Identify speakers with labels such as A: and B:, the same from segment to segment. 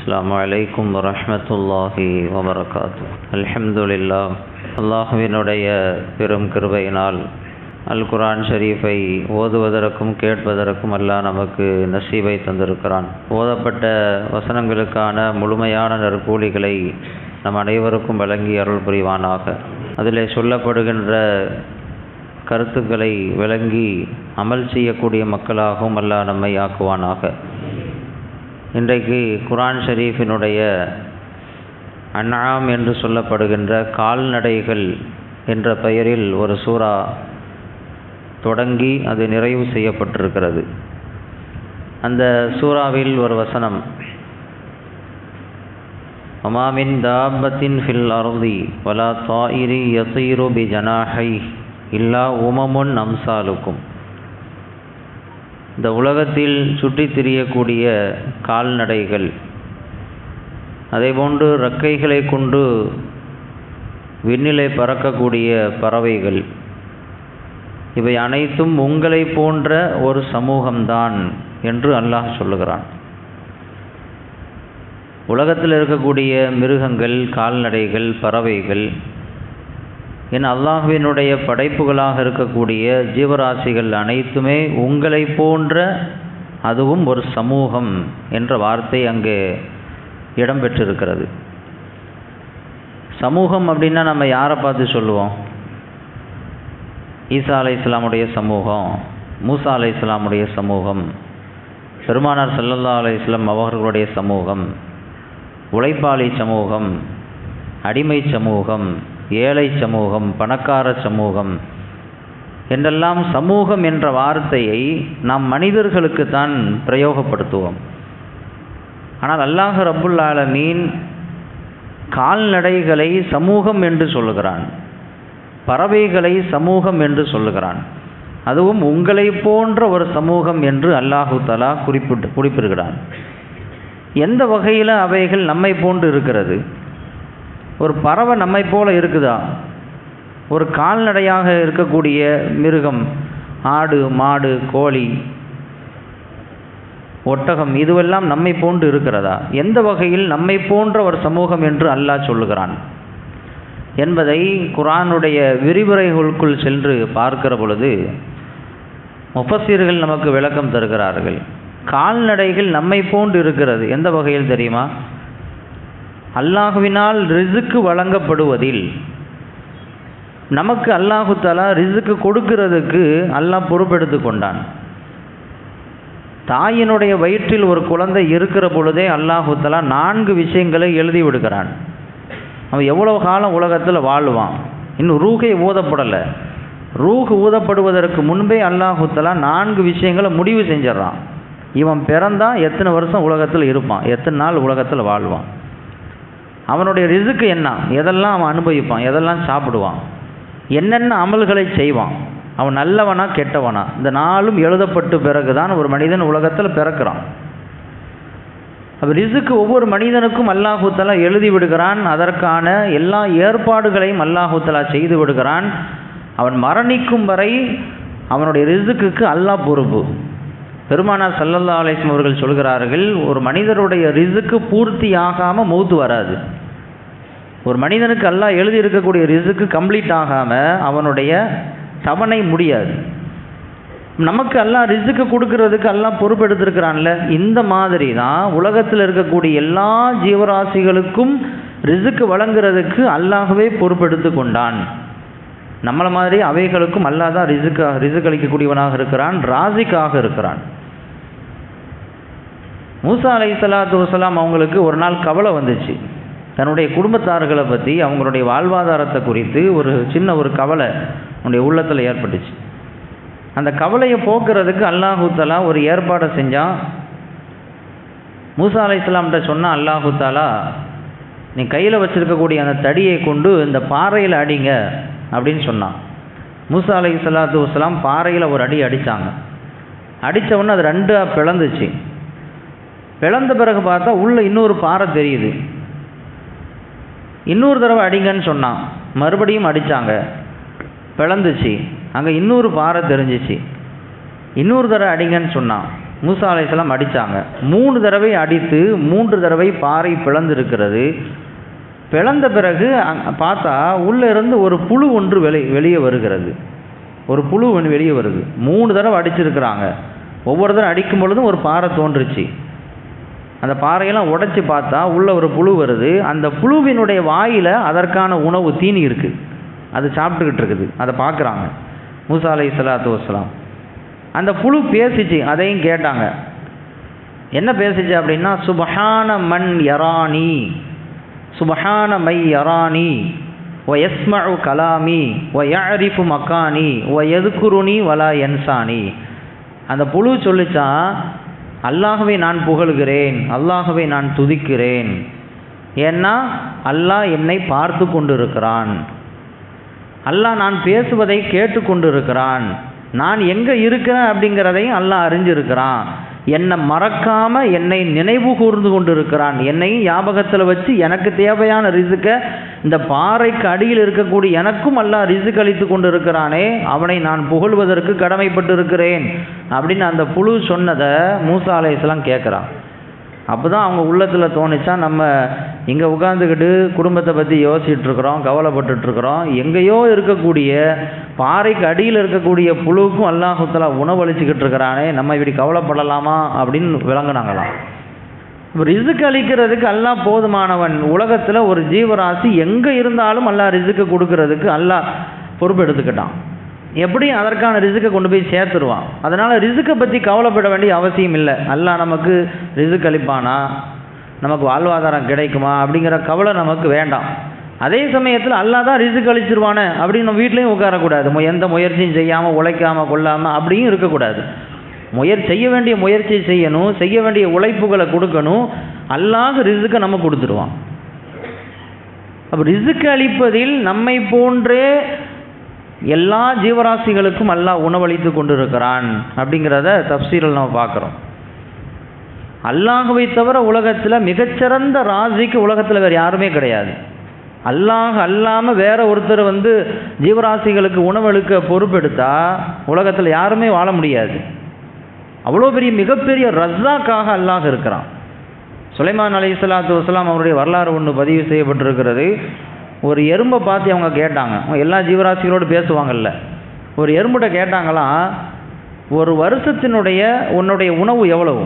A: அஸ்ஸலாமு அலைக்கும் வரஹ்மத்துல்லாஹி வபரகாத்துஹு. அல்ஹம்துலில்லாஹ். அல்லாஹ்வினுடைய பெரும் கிருபையினால் அல் குர்ஆன் ஷரீஃபை ஓதுவதற்கும் கேட்பதற்கும் அல்லாஹ் நமக்கு நசீபை தந்திருக்கிறான். ஓதப்பட்ட வசனங்களுக்கான முழுமையான நற்கூலிகளை நம் அனைவருக்கும் வழங்கி அருள் புரிவானாக. அதில் சொல்லப்படுகின்ற கருத்துக்களை விளங்கி அமல் செய்யக்கூடிய மக்களாகவும் அல்லாஹ் நம்மை ஆக்குவானாக. இன்றைக்கு குர்ஆன் ஷரீஃபினுடைய அன்ஆம் என்று சொல்லப்படுகின்ற கால்நடைகள் என்ற பெயரில் ஒரு சூரா தொடங்கி அது நிறைவு செய்யப்பட்டிருக்கிறது. அந்த சூறாவில் ஒரு வசனம், வமா மின் தாப்பத்தின் ஃபில் அர்தி வலா தாயிரி யஸீரு பிஜனாஹைஹி இல்லா உமமுன் அம்சாலுக்கும். இந்த உலகத்தில் சுற்றித் திரியக்கூடிய கால்நடைகள், அதேபோன்று இறக்கைகளை கொண்டு விண்ணிலே பறக்கக்கூடிய பறவைகள், இவை அனைத்தும் உங்களை போன்ற ஒரு சமூகம்தான் என்று அல்லாஹ் சொல்லுகிறான். உலகத்தில் இருக்கக்கூடிய மிருகங்கள், கால்நடைகள், பறவைகள் என் அல்லாஹ்வினுடைய படைப்புகளாக இருக்கக்கூடிய ஜீவராசிகள் அனைத்துமே உங்களை போன்ற, அதுவும் ஒரு சமூகம் என்ற வார்த்தை அங்கே இடம்பெற்றிருக்கிறது. சமூகம் அப்படின்னா நம்ம யாரை பார்த்து சொல்லுவோம்? ஈசா அலைஹிஸ்ஸலாமுடைய சமூகம், மூசா அலைஹிஸ்ஸலாமுடைய சமூகம், பெருமானார் ஸல்லல்லாஹு அலைஹி வஸல்லம் அவர்களுடைய சமூகம், உழைப்பாளி சமூகம், அடிமை சமூகம், ஏழை சமூகம், பணக்கார சமூகம் என்றெல்லாம் சமூகம் என்ற வார்த்தையை நாம் மனிதர்களுக்குத்தான் பிரயோகப்படுத்துவோம். ஆனால் அல்லாஹ் ரப்புல் ஆலமீன் கால்நடைகளை சமூகம் என்று சொல்லுகிறான், பறவைகளை சமூகம் என்று சொல்லுகிறான். அதுவும் உங்களை போன்ற ஒரு சமூகம் என்று அல்லாஹு தஆலா குறிப்பிடுகிறான். எந்த வகையில் அவைகள் நம்மை போன்று இருக்கிறது? ஒரு பறவை நம்மை போல இருக்குதா? ஒரு கால்நடையாக இருக்கக்கூடிய மிருகம், ஆடு, மாடு, கோழி, ஒட்டகம், இதுவெல்லாம் நம்மை போன்று இருக்கிறதா? எந்த வகையில் நம்மை போன்ற ஒரு சமூகம் என்று அல்லாஹ் சொல்லுகிறான் என்பதை குர்ஆனுடைய விரிவுரைகளுக்குள் சென்று பார்க்கிற பொழுது முஃபஸ்ஸிர்கள் நமக்கு விளக்கம் தருகிறார்கள். கால்நடைகள் நம்மை போன்று இருக்கிறது. எந்த வகையில் தெரியுமா? அல்லாஹ்வினால் ரிஸ்க் வழங்கப்படுவதில் நமக்கு அல்லாஹு தஆலா ரிஸ்க் கொடுக்கிறதுக்கு அல்லாஹ் பொறுப்பெடுத்து கொண்டான். தாயினுடைய வயிற்றில் ஒரு குழந்தை இருக்கிற பொழுதே அல்லாஹு தஆலா 4 விஷயங்களை எழுதி விடுகிறான். அவன் எவ்வளவு காலம் உலகத்தில் வாழ்வான், இன்னும் ரூஹே ஊதப்படலை. ரூஹ் ஊதப்படுவதற்கு முன்பே அல்லாஹு தஆலா 4 விஷயங்களை முடிவு செஞ்சிடறான். இவன் பிறந்தா எத்தனை வருஷம் உலகத்தில் இருப்பான், எத்தனை நாள் உலகத்தில் வாழ்வான், அவனுடைய ரிஸ்க் என்ன, எதெல்லாம் அவன் அனுபவிப்பான், எதெல்லாம் சாப்பிடுவான், என்னென்ன அமல்களை செய்வான், அவன் நல்லவனா கெட்டவனா, இந்த 4ம் எழுதப்பட்டு பிறகுதான் ஒரு மனிதன் உலகத்தில் பிறக்கிறான். அப்போ ரிஸ்க் ஒவ்வொரு மனிதனுக்கும் அல்லாஹு தஆலா எழுதி விடுகிறான். அதற்கான எல்லா ஏற்பாடுகளையும் அல்லாஹு தஆலா செய்து விடுகிறான். அவன் மரணிக்கும் வரை அவனுடைய ரிஸ்க்குக்கு அல்லாஹ் பொறுப்பு. பெருமானார் ஸல்லல்லாஹு அலைஹி வஸல்லம் அவர்கள் சொல்கிறார்கள், ஒரு மனிதருடைய ரிஸ்க் பூர்த்தி ஆகாமல் மௌத்து வராது. ஒரு மனிதனுக்கு அல்லாஹ் எழுதி இருக்கக்கூடிய ரிஸ்க் கம்ப்ளீட் ஆகாமல் அவனுடைய தவணை முடியாது. நமக்கு அல்லாஹ் ரிஸ்க் கொடுக்கறதுக்கு அல்லாஹ் பொறுப்பெடுத்திருக்கிறான்ல. இந்த மாதிரி தான் உலகத்தில் இருக்கக்கூடிய எல்லா ஜீவராசிகளுக்கும் ரிஸ்க் வழங்குறதுக்கு அல்லாஹ்வே பொறுப்பெடுத்து கொண்டான். நம்மளை மாதிரி அவைகளுக்கும் அல்லாஹ் தான் ரிஸ்க் அளிக்கக்கூடியவனாக இருக்கிறான், ராசிக்காக இருக்கிறான். மூசா அலைஹிஸ்ஸலாத்து வஸலாம் அவங்களுக்கு ஒரு நாள் கவலை வந்துச்சு. தன்னுடைய குடும்பத்தார்களை பற்றி, அவங்களுடைய வாழ்வாதாரத்தை குறித்து ஒரு கவலை அவனுடைய உள்ளத்தில் ஏற்பட்டுச்சு. அந்த கவலையை போக்குறதுக்கு அல்லாஹு தஆலா ஒரு ஏற்பாடை செஞ்சான். மூசா அலைஹிஸ்ஸலாம்கிட்ட சொன்னால் அல்லாஹு தஆலா, நீ கையில் வச்சுருக்கக்கூடிய அந்த தடியை கொண்டு இந்த பாறையில் அடிங்க அப்படின்னு சொன்னான். மூசா அலைஹிஸ்ஸலாத்து வஸலாம் பாறையில் ஒரு அடி அடித்தாங்க. அடித்தவுடனே அது 2ஆக பிளந்துச்சு. பிளந்த பிறகு பார்த்தா உள்ள இன்னொரு பாறை தெரியுது. இன்னொரு தடவை அடிங்கன்னு சொன்னான். மறுபடியும் அடித்தாங்க, பிளந்துச்சு. அங்கே இன்னொரு பாறை தெரிஞ்சிச்சு. இன்னொரு தடவை அடிங்கன்னு சொன்னான். மூசா அலைஹிஸ்ஸலாம் அடித்தாங்க. 3 தடவை அடித்து 3 தடவை பாறை பிளந்திருக்கிறது. பிளந்த பிறகு பார்த்தா உள்ளே இருந்து ஒரு புழு ஒன்று வெளியே வருகிறது. ஒரு புழு ஒன்று வெளியே வருது. 3 தடவை அடிச்சிருக்கிறாங்க. ஒவ்வொரு தடவை அடிக்கும் பொழுதும் ஒரு பாறை தோன்றுச்சு. அந்த பாறையெல்லாம் உடைச்சி பார்த்தா உள்ள ஒரு புழு வருது. அந்த புழுவினுடைய வாயில் அதற்கான உணவு தீனி இருக்குது. அது சாப்பிட்டுக்கிட்டு இருக்குது. அதை பார்க்குறாங்க மூசா அலைஹிஸ்ஸலாத்து வஸ்ஸலாம். அந்த புழு பேசிச்சு. அதையும் கேட்டாங்க. என்ன பேசிச்சு அப்படின்னா, சுபஹான மன் யரானி, சுபஹான மை யரானி வ யஸ்மஉ கலாமி வ யஅரிஃபு மக்கானி வ யذ்குருனி வலா யன்சானி. அந்த புழு சொல்லிச்சான், அல்லாஹ்வை நான் புகழ்கிறேன், அல்லாஹ்வை நான் துதிக்கிறேன். ஏன்னா அல்லாஹ் என்னை பார்த்து கொண்டிருக்கிறான், அல்லாஹ் நான் பேசுவதை கேட்டு கொண்டிருக்கிறான், நான் எங்கே இருக்கிறேன் அப்படிங்கிறதையும் அல்லாஹ் அறிஞ்சிருக்கிறான், என்னை மறக்காமல் என்னை நினைவு கூர்ந்து கொண்டிருக்கிறான், என்னையும் ஞாபகத்தில் வச்சு எனக்கு தேவையான ரிசுக்கை இந்த பாறைக்கு அடியில் இருக்கக்கூடிய எனக்கும் அல்லாஹ் ரிசுக் அளித்து கொண்டு இருக்கிறானே, அவனை நான் புகழ்வதற்கு கடமைப்பட்டு இருக்கிறேன் அப்படின்னு அந்த புழு சொன்னதை மூசா அலைஹிஸ்ஸலாம் கேட்குறான். அப்போ தான் அவங்க உள்ளத்தில் தோணுச்சா, நம்ம இங்கே உட்காந்துக்கிட்டு குடும்பத்தை பற்றி யோசிச்சுட்ருக்குறோம், கவலைப்பட்டுட்ருக்குறோம், எங்கேயோ இருக்கக்கூடிய பாறைக்கு அடியில் இருக்கக்கூடிய புழுவுக்கும் அல்லாஹ் தஆலா உணவளிச்சுக்கிட்டு இருக்கிறானே, நம்ம இப்படி கவலைப்படலாமா அப்படின்னு விளங்குனாங்களாம். ரிசுக் அளிக்கிறதுக்கு அல்லாஹ் போதுமானவன். உலகத்தில் ஒரு ஜீவராசி எங்கே இருந்தாலும் அல்லாஹ் ரிசுக்கு கொடுக்கறதுக்கு அல்லாஹ் பொறுப்பெடுத்துக்கிட்டான். எப்படி அதற்கான ரிசுக்கை கொண்டு போய் சேர்த்துருவான். அதனால் ரிசுக்கை பற்றி கவலைப்பட வேண்டிய அவசியம் இல்லை. அல்லாஹ் நமக்கு ரிசுக் அளிப்பானா, நமக்கு வாழ்வாதாரம் கிடைக்குமா அப்படிங்கிற கவலை நமக்கு வேண்டாம். அதே சமயத்தில் அல்லாஹ் தான் ரிசுக் அளிச்சிருவானே அப்படின்னு நம்ம வீட்லேயும் உட்காரக்கூடாது. எந்த முயற்சியும் செய்யாமல் உழைக்காமல் கொள்ளாமல் அப்படியும் இருக்கக்கூடாது. செய்ய வேண்டிய முயற்சியை செய்யணும், செய்ய வேண்டிய உழைப்புகளை கொடுக்கணும். அல்லாஹ் ரிசுக்கை நம்ம கொடுத்துருவான். அப்போ ரிசுக் அளிப்பதில் நம்மை போன்றே எல்லா ஜீவராசிகளுக்கும் அல்லாஹ் உணவளித்து கொண்டிருக்கிறான் அப்படிங்கிறத தப்சீரில் நம்ம பார்க்குறோம். அல்லாஹ்வை தவிர உலகத்தில் மிகச்சிறந்த ராசிக்கு உலகத்தில் வேறு யாருமே கிடையாது. அல்லாஹ் அல்லாமல் வேற ஒருத்தர் ஜீவராசிகளுக்கு உணவளிக்க பொறுப்பெடுத்தா உலகத்தில் யாருமே வாழ முடியாது. அவ்வளோ பெரிய மிகப்பெரிய ரஸாக்காக அல்லாஹ் இருக்கிறான். சுலைமான் அலைஹிஸ்ஸலாத்து வஸ்ஸலாம் அவருடைய வரலாறு ஒன்று பதிவு செய்யப்பட்டிருக்கிறது. ஒரு எறும்பை பார்த்து அவங்க கேட்டாங்க. எல்லா ஜீவராசிகளோடு பேசுவாங்கல்ல. ஒரு எறும்புகிட்ட கேட்டாங்களாம், ஒரு வருஷத்தினுடைய உன்னுடைய உணவு எவ்வளவு?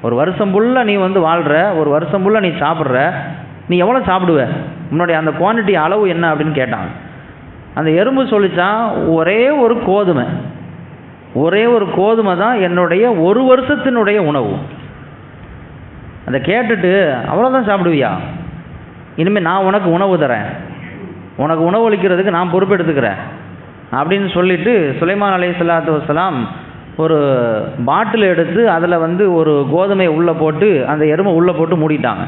A: ஒரு வருஷம் ஃபுல்லாக நீ வாழ்கிற, ஒரு வருஷம் ஃபுல்லாக நீ சாப்பிட்ற, நீ எவ்வளோ சாப்பிடுவ? உன்னுடைய அந்த குவான்டிட்டி அளவு என்ன அப்படின்னு கேட்டாங்க. அந்த எறும்பு சொல்லிச்சான், ஒரே ஒரு கோதுமை தான் என்னுடைய ஒரு வருஷத்தினுடைய உணவு. அதை கேட்டுட்டு, அவ்வளோதான் சாப்பிடுவியா? இனிமேல் நான் உனக்கு உணவு தரேன், உனக்கு உணவு அளிக்கிறதுக்கு நான் பொறுப்பெடுத்துக்கிறேன் அப்படின்னு சொல்லிட்டு சுலைமான் அலைஹிஸ்ஸலாத்து வஸ்ஸலாம் ஒரு பாட்டில் எடுத்து அதில் ஒரு கோதுமையை உள்ளே போட்டு அந்த எறும்பை உள்ளே போட்டு மூடிட்டாங்க.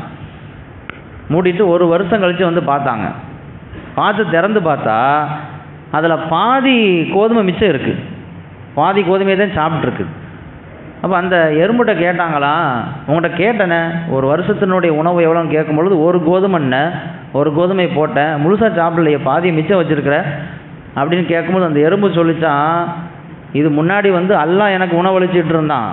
A: மூடிட்டு ஒரு வருஷம் கழித்து பார்த்தாங்க. பார்த்து திறந்து பார்த்தா அதில் பாதி கோதுமை மிச்சம் இருக்குது. பாதி கோதுமையை தான் சாப்பிட்ருக்கு. அப்போ அந்த எறும்புகிட்ட கேட்டாங்களா, உங்கள்கிட்ட கேட்டேனே ஒரு வருஷத்தினுடைய உணவு எவ்வளோன்னு கேட்கும்பொழுது ஒரு கோதுமைன்னு ஒரு கோதுமை போட்டேன், முழுசாக சாப்பிடலையே, பாதியை மிச்சம் வச்சுருக்கிற அப்படின்னு கேட்கும்போது அந்த எறும்பு சொல்லிச்சான், இது முன்னாடி அல்லாஹ் எனக்கு உணவளிச்சிட்டு இருந்தான்,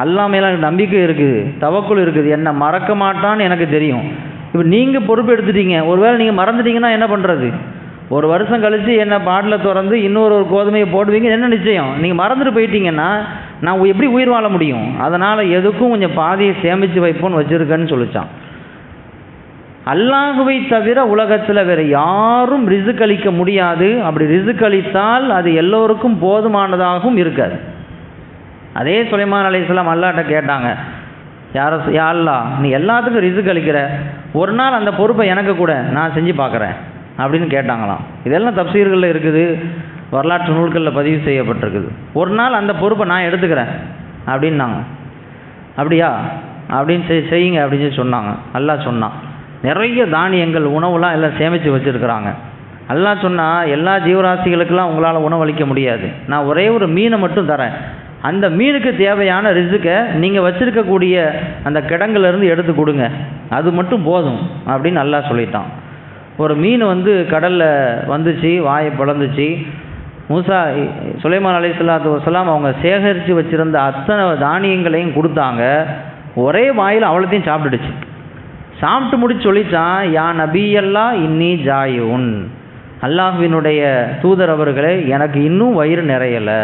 A: அல்லாஹ் மேலே எனக்கு நம்பிக்கை இருக்குது, தவக்குல் இருக்குது, என்னை மறக்க மாட்டான்னு எனக்கு தெரியும். இப்போ நீங்கள் பொறுப்பு எடுத்துட்டீங்க, ஒருவேளை நீங்கள் மறந்துட்டீங்கன்னா என்ன பண்ணுறது? ஒரு வருஷம் கழித்து என்ன பாட்டில் திறந்து இன்னொரு கோதுமையை போடுவீங்க, என்ன நிச்சயம்? நீங்கள் மறந்துட்டு போயிட்டீங்கன்னா நான் எப்படி உயிர் வாழ முடியும்? அதனால் எதுக்கும் கொஞ்சம் பாதியை சேமித்து வைப்போன்னு வச்சுருக்கேன்னு சொல்லிச்சான். அல்லாஹுவை தவிர உலகத்தில் வேறு யாரும் ரிசுக் அளிக்க முடியாது. அப்படி ரிசுக் அளித்தால் அது எல்லோருக்கும் போதுமானதாகவும் இருக்காது. அதே சுலைமான் அலைஹிஸ்ஸலாம் அல்லாஹ்ட்ட கேட்டாங்க, யா அல்லாஹ், நீ எல்லாத்துக்கும் ரிசுக் அளிக்கிற, ஒரு நாள் அந்த பொறுப்பை எனக்கு கூட, நான் செஞ்சு பார்க்குறேன் அப்படின்னு கேட்டாங்களாம். இதெல்லாம் தப்சீர்களில் இருக்குது, வரலாற்று நூல்களில் பதிவு செய்யப்பட்டிருக்குது. ஒரு நாள் அந்த பொறுப்பை நான் எடுத்துக்கிறேன் அப்படின்னாங்க. அப்படியா அப்படின்னு செய்யுங்க அப்படின்னு சொன்னாங்க. அல்லாஹ் சொன்னான், நிறைய தானியங்கள் உணவுலாம் எல்லாம் சேமித்து வச்சுருக்கிறாங்க. அல்லாஹ் சொன்னால் எல்லா ஜீவராசிகளுக்கெல்லாம் உங்களால் உணவளிக்க முடியாது, நான் ஒரே ஒரு மீனை மட்டும் தரேன், அந்த மீனுக்கு தேவையான ரிசுக்கை நீங்கள் வச்சுருக்கக்கூடிய அந்த கிடங்குலேருந்து எடுத்து கொடுங்க, அது மட்டும் போதும் அப்படின்னு அல்லாஹ் சொல்லிட்டான். ஒரு மீன் கடலில் வந்துச்சு, வாயை பிளந்துச்சு, சுலைமான் அலைஹிஸ்ஸலாத்து வஸ்ஸலாம் அவங்க சேகரித்து வச்சுருந்த அத்தனை தானியங்களையும் கொடுத்தாங்க. ஒரே வாயில் அவ்வளோத்தையும் சாப்பிட்டுடுச்சு. சாப்பிட்டு முடிச்சு சொல்லிச்சான், யா நபியல்லா இன்னி ஜாயுன், அல்லாஹ்வினுடைய தூதர் அவர்களே எனக்கு இன்னும் வயிறு நிறையலை,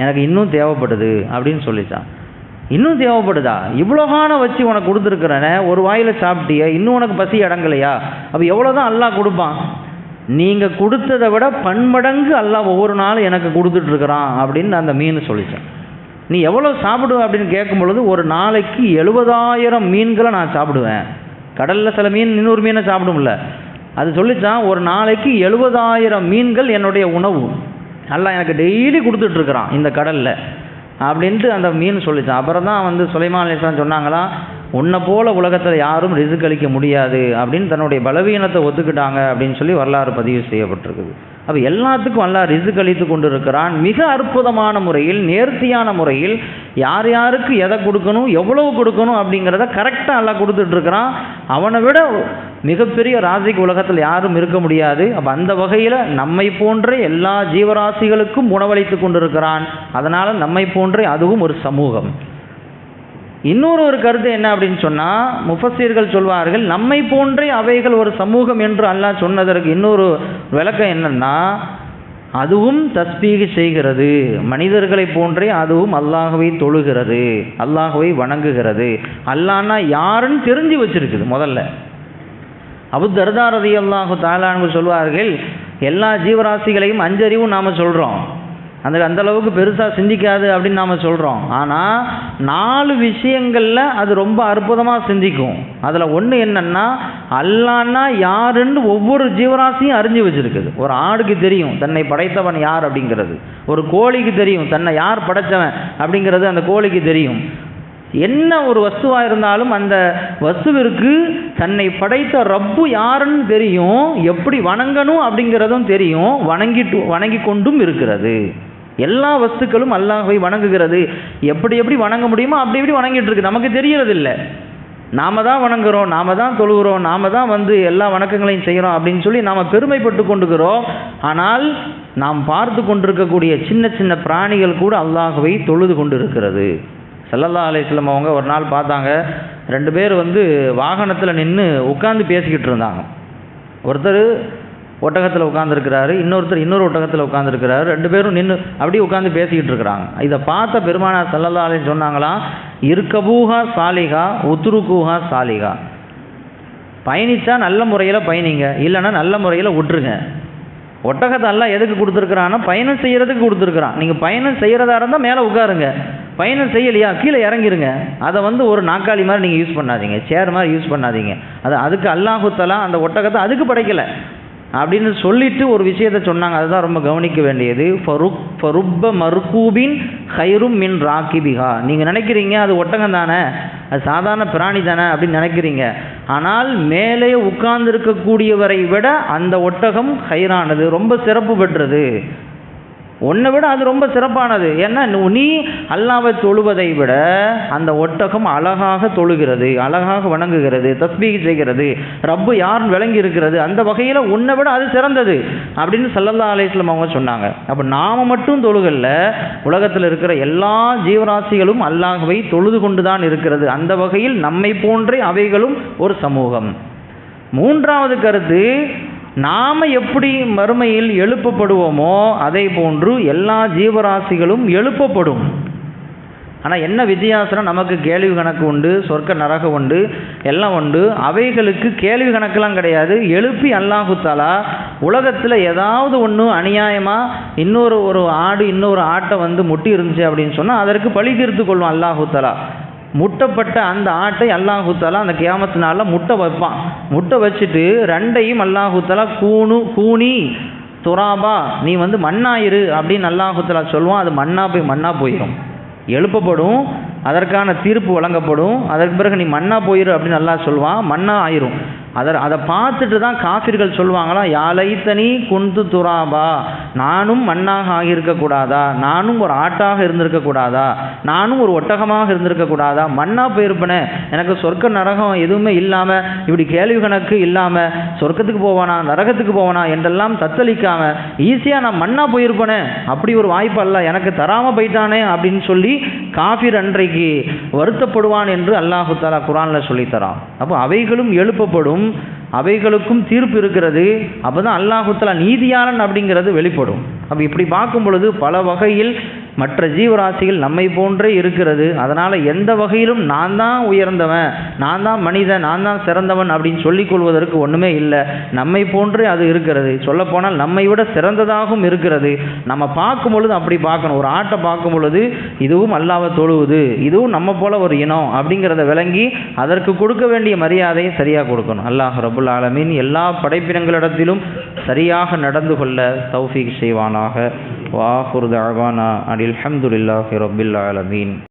A: எனக்கு இன்னும் தேவைப்படுது அப்படின்னு சொல்லிச்சான். இன்னும் தேவைப்படுதா? இவ்வளோகான வச்சு உனக்கு கொடுத்துருக்குறேனே, ஒரு வாயில் சாப்பிட்டிய, இன்னும் உனக்கு பசி அடங்கலையா? அப்போ எவ்வளோதான் அல்லாஹ் கொடுப்பான்? நீங்கள் கொடுத்ததை விட பன்மடங்கு அல்லாஹ் ஒவ்வொரு நாளும் எனக்கு கொடுத்துட்ருக்குறான் அப்படின்னு அந்த மீன் சொல்லித்தேன். நீ எவ்வளோ சாப்பிடுவேன் அப்படின்னு கேட்கும் பொழுது, ஒரு நாளைக்கு 70,000 மீன்களை நான் சாப்பிடுவேன். கடலில் சில மீன் இன்னொரு மீனை சாப்பிடும்ல, அது சொல்லித்தான் ஒரு நாளைக்கு 70,000 மீன்கள் என்னுடைய உணவு அல்லாஹ் எனக்கு டெய்லி கொடுத்துட்ருக்குறான் இந்த கடலில் அப்படின்ட்டு அந்த மீன் சொல்லித்தான். அப்புறம் தான் சுலைமான் அலைஹிஸ்ஸலாம் சொன்னாங்களாம், உன்னை போல உலகத்தில் யாரும் ரிஸ்க் அளிக்க முடியாது அப்படின்னு தன்னுடைய பலவீனத்தை ஒத்துக்கிட்டாங்க அப்படின்னு சொல்லி வரலாறு பதிவு செய்யப்பட்டிருக்குது. அப்போ எல்லாத்துக்கும் அல்லாஹ் ரிஸ்க் அளித்து கொண்டு இருக்கிறான். மிக அற்புதமான முறையில், நேர்த்தியான முறையில் யார் யாருக்கு எதை கொடுக்கணும், எவ்வளவு கொடுக்கணும் அப்படிங்கிறத கரெக்டாக அல்லாஹ் கொடுத்துட்ருக்கிறான். அவனை விட மிகப்பெரிய ராசிக்கு உலகத்தில் யாரும் இருக்க முடியாது. அப்போ அந்த வகையில் நம்மை போன்றே எல்லா ஜீவராசிகளுக்கும் உணவளித்து கொண்டிருக்கிறான். அதனால் நம்மை போன்றே அதுவும் ஒரு சமூகம். இன்னொரு கருத்து என்ன அப்படின்னு சொன்னால், முஃபஸ்ஸீர்கள் சொல்வார்கள், நம்மை போன்றே அவைகள் ஒரு சமூகம் என்று அல்லாஹ் சொன்னதற்கு இன்னொரு விளக்கம் என்னன்னா, அதுவும் தஸ்பீஹ் செய்கிறது, மனிதர்களை போன்றே அதுவும் அல்லாஹ்வை தொழுகிறது, அல்லாஹ்வை வணங்குகிறது. அல்லாஹ்னா யாருன்னு தெரிஞ்சு வச்சிருக்குது. முதல்ல அபூ தர்தா ரலியல்லாஹு தஆலா அன்ஹு சொல்வார்கள், எல்லா ஜீவராசிகளையும் 5 அறிவும் நாம் சொல்கிறோம், அந்த அளவுக்கு பெருசாக சிந்திக்காது அப்படின்னு நாம் சொல்கிறோம். ஆனால் 4 விஷயங்களில் அது ரொம்ப அற்புதமாக சிந்திக்கும். அதில் ஒன்று என்னென்னா, அல்லாஹ்னா யாருன்னு ஒவ்வொரு ஜீவராசியும் அறிஞ்சு வச்சுருக்குது. ஒரு ஆடுக்கு தெரியும் தன்னை படைத்தவன் யார் அப்படிங்கிறது, ஒரு கோழிக்கு தெரியும் தன்னை யார் படைத்தவன் அப்படிங்கிறது அந்த கோழிக்கு தெரியும். என்ன ஒரு வஸ்துவாக இருந்தாலும் அந்த வஸ்துவிற்கு தன்னை படைத்த ரப்பு யாருன்னு தெரியும், எப்படி வணங்கணும் அப்படிங்கிறதும் தெரியும், வணங்கி கொண்டும் இருக்கிறது. எல்லா வஸ்துக்களும் அல்லாஹ்வை வணங்குகிறது. எப்படி வணங்க முடியுமோ அப்படி வணங்கிட்டு இருக்கு. நமக்கு தெரியறதில்லை. நாம தான் வணங்குறோம், நாம தான் தொழுகிறோம், நாம தான் எல்லா வணக்கங்களையும் செய்கிறோம் அப்படின்னு சொல்லி நாம் பெருமைப்பட்டு கொண்டுக்கிறோம். ஆனால் நாம் பார்த்து கொண்டிருக்கக்கூடிய சின்ன சின்ன பிராணிகள் கூட அல்லாஹ்வை தொழுது கொண்டு இருக்கிறது. ஸல்லல்லாஹு அலைஹி வஸல்லம் அவங்க ஒரு நாள் பார்த்தாங்க, 2 பேர் வாகனத்தில் நின்று உட்காந்து பேசிக்கிட்டு இருந்தாங்க. ஒருத்தர் ஒட்டகத்தில் உட்காந்துருக்கிறாரு, இன்னொரு ஒட்டகத்தில் உட்காந்துருக்கிறாரு. 2 பேரும் நின்று அப்படியே உட்காந்து பேசிக்கிட்டு இருக்கிறாங்க. இதை பார்த்த பெருமானார் ஸல்லல்லாஹு அலைஹி சொன்னாங்களாம், இருக்கபூஹா சாலிகா உத்ருகூஹா சாலிகா, பயணித்தா நல்ல முறையில் பயணிங்க, இல்லைன்னா நல்ல முறையில் விட்டுருங்க. ஒட்டகத்தை எல்லாம் எதுக்கு கொடுத்துருக்குறான்னா பயணம் செய்கிறதுக்கு கொடுத்துருக்குறான். நீங்கள் பயணம் செய்கிறதா இருந்தால் மேலே உட்காருங்க, பயணம் செய்யலையா கீழே இறங்கிருங்க. அதை ஒரு நாற்காலி மாதிரி நீங்கள் யூஸ் பண்ணாதீங்க, சேர் மாதிரி யூஸ் பண்ணாதீங்க. அதுக்கு அல்லாஹு தஆலா அந்த ஒட்டகத்தை அதுக்கு படைக்கலை அப்படின்னு சொல்லிட்டு ஒரு விஷயத்தை சொன்னாங்க. அதுதான் ரொம்ப கவனிக்க வேண்டியது. ஃபருப்ப மர்கூபின் ஹைரும் மின் ராக்கிபிஹா. நீங்கள் நினைக்கிறீங்க அது ஒட்டகம் தானே, அது சாதாரண பிராணி தானே அப்படின்னு நினைக்கிறீங்க. ஆனால் மேலே உட்கார்ந்துருக்கக்கூடியவரை விட அந்த ஒட்டகம் ஹைரானது, ரொம்ப சிறப்பு பெற்றது. உன்னை விட அது ரொம்ப சிறப்பானது. ஏன்னா நீ அல்லாஹ்வை தொழுவதை விட அந்த ஒட்டகம் அழகாக தொழுகிறது, அழகாக வணங்குகிறது, தஸ்பீஹ் செய்கிறது, ரப்பு யாருன்னு விளங்கி இருக்கிறது. அந்த வகையில் உன்னை விட அது சிறந்தது அப்படின்னு ஸல்லல்லாஹு அலைஹி வஸல்லம் அவங்க சொன்னாங்க. அப்போ நாம் மட்டும் தொழுகல்ல, உலகத்தில் இருக்கிற எல்லா ஜீவராசிகளும் அல்லாஹ்வை தொழுது கொண்டு தான் இருக்கிறது. அந்த வகையில் நம்மை போன்றே அவைகளும் ஒரு சமூகம். 3வது கருத்து, நாம் எப்படி மறுமையில் எழுப்பப்படுவோமோ அதே போன்று எல்லா ஜீவராசிகளும் எழுப்பப்படும். ஆனால் என்ன வித்தியாசம், நமக்கு கேள்வி கணக்கு உண்டு, சொர்க்க நரகம் உண்டு, எல்லாம் உண்டு. அவைகளுக்கு கேள்வி கணக்கெல்லாம் கிடையாது. எழுப்பி அல்லாஹு தஆலா உலகத்தில் ஏதாவது ஒன்று அநியாயமாக ஒரு ஆடு இன்னொரு ஆட்டை முட்டி இருந்துச்சு அப்படின்னு சொன்னால் அதற்கு பழி தீர்த்து கொள்வான் அல்லாஹு தஆலா. முட்டப்பட்ட அந்த ஆட்டை அல்லாஹு தஆலா அந்த கியாமத்து நாளில் முட்டை வைப்பான். முட்டை வச்சுட்டு 2ஐயும் அல்லாஹு தஆலா கூனி துராபா, நீ மண்ணாயிரு அப்படின்னு அல்லாஹு தஆலா சொல்லுவான். அது மண்ணா போயிடும், எழுப்பப்படும், அதற்கான தீர்ப்பு வழங்கப்படும். அதற்கு பிறகு நீ மண்ணா போயிரு அப்படின்னு அல்லாஹ் சொல்லுவான், மண்ணா ஆயிரும். அதை பார்த்துட்டு தான் காஃபிர்கள் சொல்லுவாங்களாம், யாலைத்தனி குந்து துராபா, நானும் மண்ணாக ஆகியிருக்கக்கூடாதா, நானும் ஒரு ஆட்டாக இருந்திருக்கக்கூடாதா, நானும் ஒரு ஒட்டகமாக இருந்திருக்கக்கூடாதா, மண்ணாக போயிருப்பேனே, எனக்கு சொர்க்க நரகம் எதுவுமே இல்லாமல், இப்படி கேள்வி கணக்கு இல்லாமல் சொர்க்கத்துக்கு போவானா நரகத்துக்கு போவானா என்றெல்லாம் தத்தளிக்காமல் ஈஸியாக நான் மண்ணாக போயிருப்பேனே, அப்படி ஒரு வாய்ப்பு அல்ல எனக்கு தராமல் போயிட்டானே அப்படின்னு சொல்லி காஃபிர் அன்றைக்கு வருத்தப்படுவான் என்று அல்லாஹு தஆலா குர்ஆனில் சொல்லித்தரான். அப்போ அவைகளும் எழுப்பப்படும், அவைகளுக்கும் தீர்ப்பு இருக்கிறது. அப்போ தான் அல்லாஹு தஆலா நீதியாளன் அப்படிங்கிறது வெளிப்படும். அப்போ இப்படி பார்க்கும் பொழுது பல வகையில் மற்ற ஜீவராசிகள் நம்மை போன்றே இருக்கிறது. அதனால் எந்த வகையிலும் நான் தான் உயர்ந்தவன், நான் தான் மனிதன், நான் தான் சிறந்தவன் அப்படின்னு சொல்லிக் கொள்வதற்கு ஒன்றுமே இல்லை. நம்மை போன்றே அது இருக்கிறது. சொல்லப்போனால் நம்மை விட சிறந்ததாகவும் இருக்கிறது. நம்ம பார்க்கும் பொழுது அப்படி பார்க்கணும். ஒரு ஆட்டை பார்க்கும் பொழுது இதுவும் அல்லாஹ்வை தொழுவுது, இதுவும் நம்ம போல ஒரு இனம் அப்படிங்கிறத விளங்கி அதற்கு கொடுக்க வேண்டிய மரியாதையை சரியாக கொடுக்கணும். அல்லாஹ் ரப்புல் ஆலமீன் எல்லா படைப்பினங்களிடத்திலும் சரியாக நடந்து கொள்ள தௌஃபீக் செய்வானாக. வாஹிரு தஅவானா அனில் ஹம்துலில்லாஹி ரப்பில் ஆலமீன்.